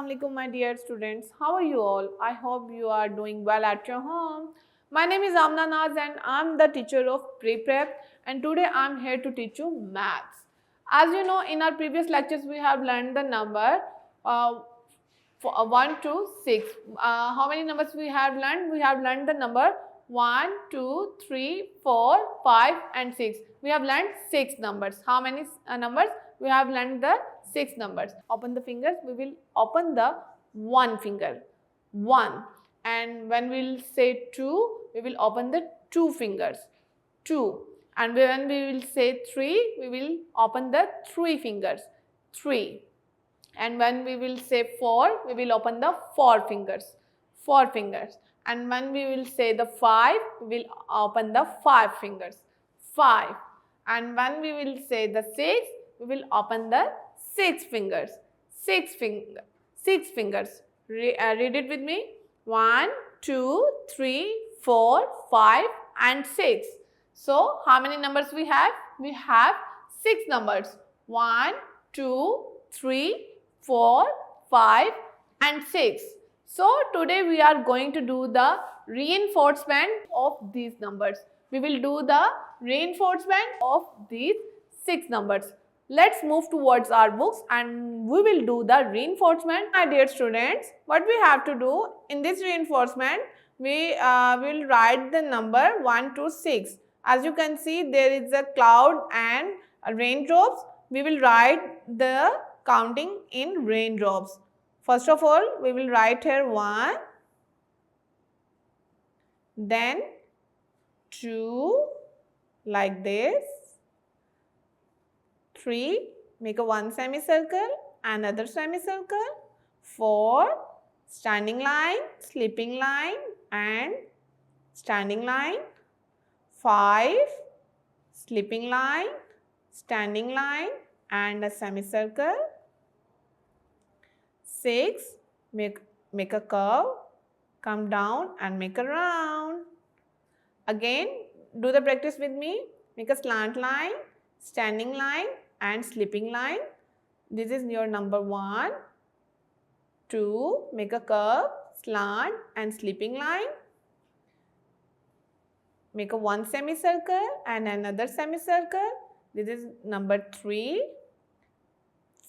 Assalamualaikum my dear students. How are you all? I hope you are doing well at your home. My name is Amna Naz and I'm the teacher of pre-prep, and today I'm here to teach you maths. As you know, in our previous lectures we have learned the number 1 to 6. How many numbers we have learned? We have learned the number 1, 2, 3, 4, 5 and 6. We have learned 6 numbers. How many numbers? We have learned the 6 numbers. Open the fingers. We will open the 1 finger. 1. And when we will say 2, we will open the 2 fingers. 2. And when we will say 3, we will open the 3 fingers. 3. And when we will say 4, we will open the 4 fingers. 4 fingers. And when we will say the 5, we will open the 5 fingers. 5. And when we will say the 6, we will open the 6 fingers. 6 fingers. Read it with me. 1, 2, 3, 4, 5 and 6. So, how many numbers we have? We have 6 numbers. 1, 2, 3, 4, 5 and 6. So, today we are going to do the reinforcement of these numbers. We will do the reinforcement of these 6 numbers. Let's move towards our books and we will do the reinforcement. My dear students, what we have to do in this reinforcement, we will write the number 1 to 6. As you can see, there is a cloud and raindrops. We will write the counting in raindrops. First of all, we will write here 1, then 2, like this, 3, make a 1 semicircle, another semicircle, 4, standing line, slipping line and standing line, 5, slipping line, standing line and a semicircle, 6, make a curve, come down and make a round. Again, do the practice with me. Make a slant line, standing line and slipping line. This is your number 1. 2, make a curve, slant and slipping line. Make a 1 semicircle and another semicircle. This is number 3.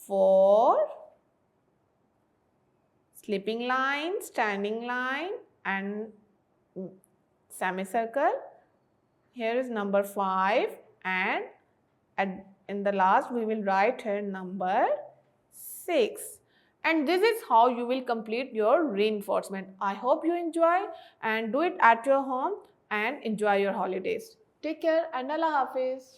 4, slipping line, standing line and semicircle. Here is number 5 and in the last we will write here number 6. And this is how you will complete your reinforcement. I hope you enjoy and do it at your home and enjoy your holidays. Take care and Allah Hafiz.